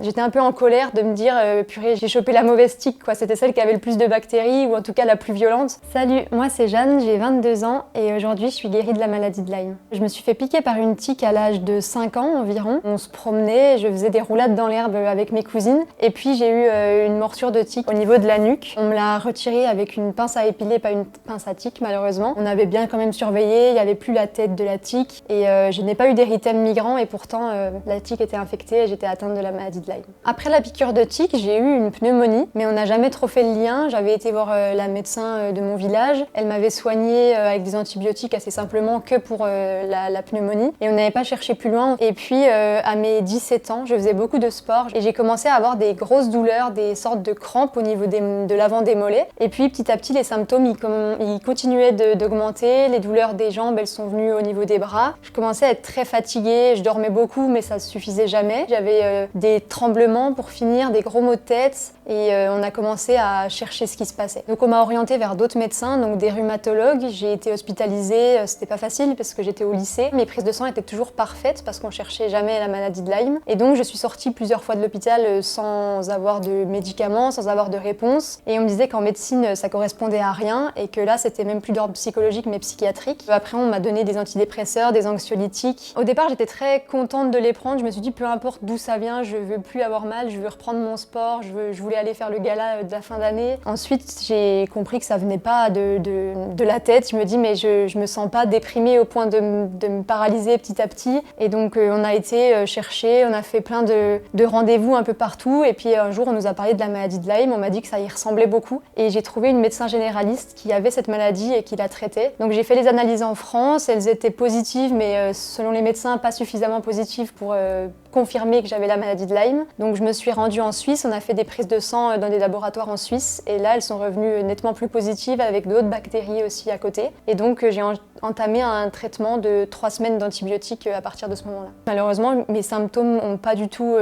J'étais un peu en colère de me dire purée, j'ai chopé la mauvaise tique, quoi. C'était celle qui avait le plus de bactéries ou en tout cas la plus violente. Salut, moi c'est Jeanne, j'ai 22 ans et aujourd'hui je suis guérie de la maladie de Lyme. Je me suis fait piquer par une tique à l'âge de 5 ans environ. On se promenait, je faisais des roulades dans l'herbe avec mes cousines et puis j'ai eu une morsure de tique au niveau de la nuque. On me l'a retirée avec une pince à épiler, pas une pince à tique malheureusement. On avait bien quand même surveillé, il n'y avait plus la tête de la tique et je n'ai pas eu d'érythème migrant et pourtant la tique était infectée et j'étais atteinte de la maladie de Lyme. Après la piqûre de tique, j'ai eu une pneumonie, mais on n'a jamais trop fait le lien. J'avais été voir la médecin de mon village. Elle m'avait soignée avec des antibiotiques assez simplement que pour la pneumonie. Et on n'avait pas cherché plus loin. Et puis, à mes 17 ans, je faisais beaucoup de sport. Et j'ai commencé à avoir des grosses douleurs, des sortes de crampes au niveau de l'avant des mollets. Et puis, petit à petit, les symptômes, ils continuaient d'augmenter. Les douleurs des jambes, elles sont venues au niveau des bras. Je commençais à être très fatiguée. Je dormais beaucoup, mais ça ne suffisait jamais. J'avais des tremblements pour finir, des gros maux de tête et on a commencé à chercher ce qui se passait. Donc on m'a orientée vers d'autres médecins, donc des rhumatologues. J'ai été hospitalisée, c'était pas facile parce que j'étais au lycée. Mes prises de sang étaient toujours parfaites parce qu'on cherchait jamais la maladie de Lyme. Et donc je suis sortie plusieurs fois de l'hôpital sans avoir de médicaments, sans avoir de réponse. Et on me disait qu'en médecine ça correspondait à rien et que là c'était même plus d'ordre psychologique mais psychiatrique. Après on m'a donné des antidépresseurs, des anxiolytiques. Au départ j'étais très contente de les prendre, je me suis dit peu importe d'où ça vient, je veux plus avoir mal, je veux reprendre mon sport, je voulais aller faire le gala de la fin d'année. Ensuite, j'ai compris que ça venait pas de la tête. Je me dis, mais je me sens pas déprimée au point de me paralyser petit à petit. Et donc, on a été chercher, on a fait plein de rendez-vous un peu partout. Et puis, un jour, on nous a parlé de la maladie de Lyme. On m'a dit que ça y ressemblait beaucoup. Et j'ai trouvé une médecin généraliste qui avait cette maladie et qui la traitait. Donc, j'ai fait les analyses en France. Elles étaient positives, mais selon les médecins, pas suffisamment positives pour confirmer que j'avais la maladie de Lyme. Donc je me suis rendue en Suisse, on a fait des prises de sang dans des laboratoires en Suisse et là elles sont revenues nettement plus positives avec d'autres bactéries aussi à côté. Et donc j'ai entamé un traitement de 3 semaines d'antibiotiques à partir de ce moment-là. Malheureusement mes symptômes n'ont pas du tout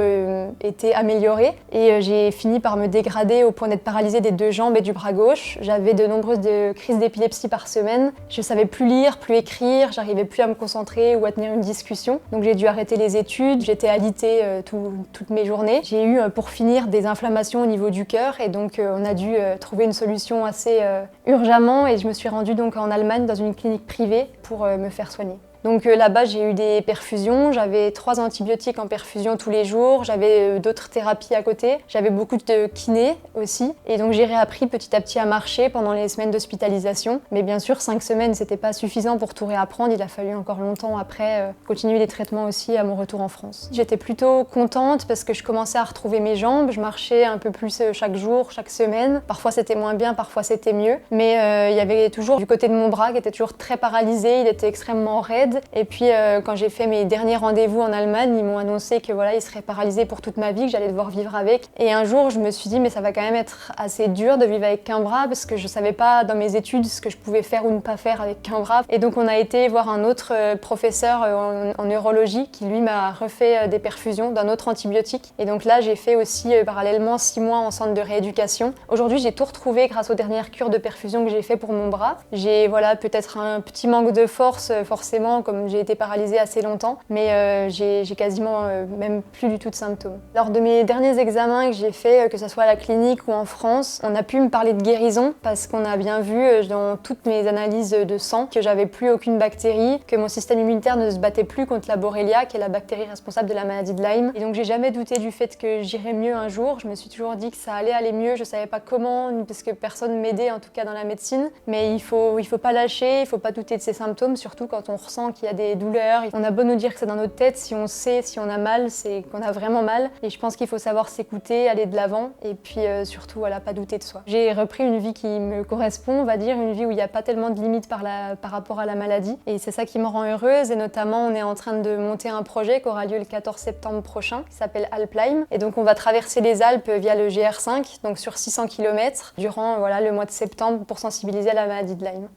été améliorés et j'ai fini par me dégrader au point d'être paralysée des 2 jambes et du bras gauche. J'avais de nombreuses crises d'épilepsie par semaine. Je savais plus lire, plus écrire, j'arrivais plus à me concentrer ou à tenir une discussion. Donc j'ai dû arrêter les études, j'étais alitée toutes mes journées. J'ai eu pour finir des inflammations au niveau du cœur et donc on a dû trouver une solution assez urgemment et je me suis rendue donc en Allemagne dans une clinique privée pour me faire soigner. Donc là-bas, j'ai eu des perfusions, j'avais 3 antibiotiques en perfusion tous les jours, j'avais d'autres thérapies à côté, j'avais beaucoup de kiné aussi. Et donc j'ai réappris petit à petit à marcher pendant les semaines d'hospitalisation. Mais bien sûr, 5 semaines, c'était pas suffisant pour tout réapprendre, il a fallu encore longtemps après continuer les traitements aussi à mon retour en France. J'étais plutôt contente parce que je commençais à retrouver mes jambes, je marchais un peu plus chaque jour, chaque semaine. Parfois c'était moins bien, parfois c'était mieux. Mais il y avait toujours du côté de mon bras qui était toujours très paralysé, il était extrêmement raide. Et puis quand j'ai fait mes derniers rendez-vous en Allemagne, ils m'ont annoncé que voilà, il serait paralysé pour toute ma vie, que j'allais devoir vivre avec. Et un jour, je me suis dit mais ça va quand même être assez dur de vivre avec qu'un bras parce que je savais pas dans mes études ce que je pouvais faire ou ne pas faire avec qu'un bras. Et donc on a été voir un autre professeur en neurologie qui lui m'a refait des perfusions d'un autre antibiotique. Et donc là, j'ai fait aussi parallèlement 6 mois en centre de rééducation. Aujourd'hui, j'ai tout retrouvé grâce aux dernières cures de perfusion que j'ai fait pour mon bras. J'ai voilà peut-être un petit manque de force forcément comme j'ai été paralysée assez longtemps, mais j'ai quasiment même plus du tout de symptômes. Lors de mes derniers examens que j'ai fait, que ce soit à la clinique ou en France, on a pu me parler de guérison parce qu'on a bien vu dans toutes mes analyses de sang que j'avais plus aucune bactérie, que mon système immunitaire ne se battait plus contre la Borrelia, qui est la bactérie responsable de la maladie de Lyme. Et donc j'ai jamais douté du fait que j'irais mieux un jour. Je me suis toujours dit que ça allait aller mieux. Je savais pas comment, parce que personne m'aidait en tout cas dans la médecine. Mais il faut pas lâcher, il faut pas douter de ses symptômes, surtout quand on ressent qu'il y a des douleurs. On a beau nous dire que c'est dans notre tête, si on sait, si on a mal, c'est qu'on a vraiment mal. Et je pense qu'il faut savoir s'écouter, aller de l'avant et puis surtout, voilà, pas douter de soi. J'ai repris une vie qui me correspond, on va dire, une vie où il n'y a pas tellement de limites par rapport à la maladie. Et c'est ça qui me rend heureuse. Et notamment, on est en train de monter un projet qui aura lieu le 14 septembre prochain, qui s'appelle Alplyme. Et donc, on va traverser les Alpes via le GR5, donc sur 600 km, durant voilà, le mois de septembre pour sensibiliser à la maladie de Lyme.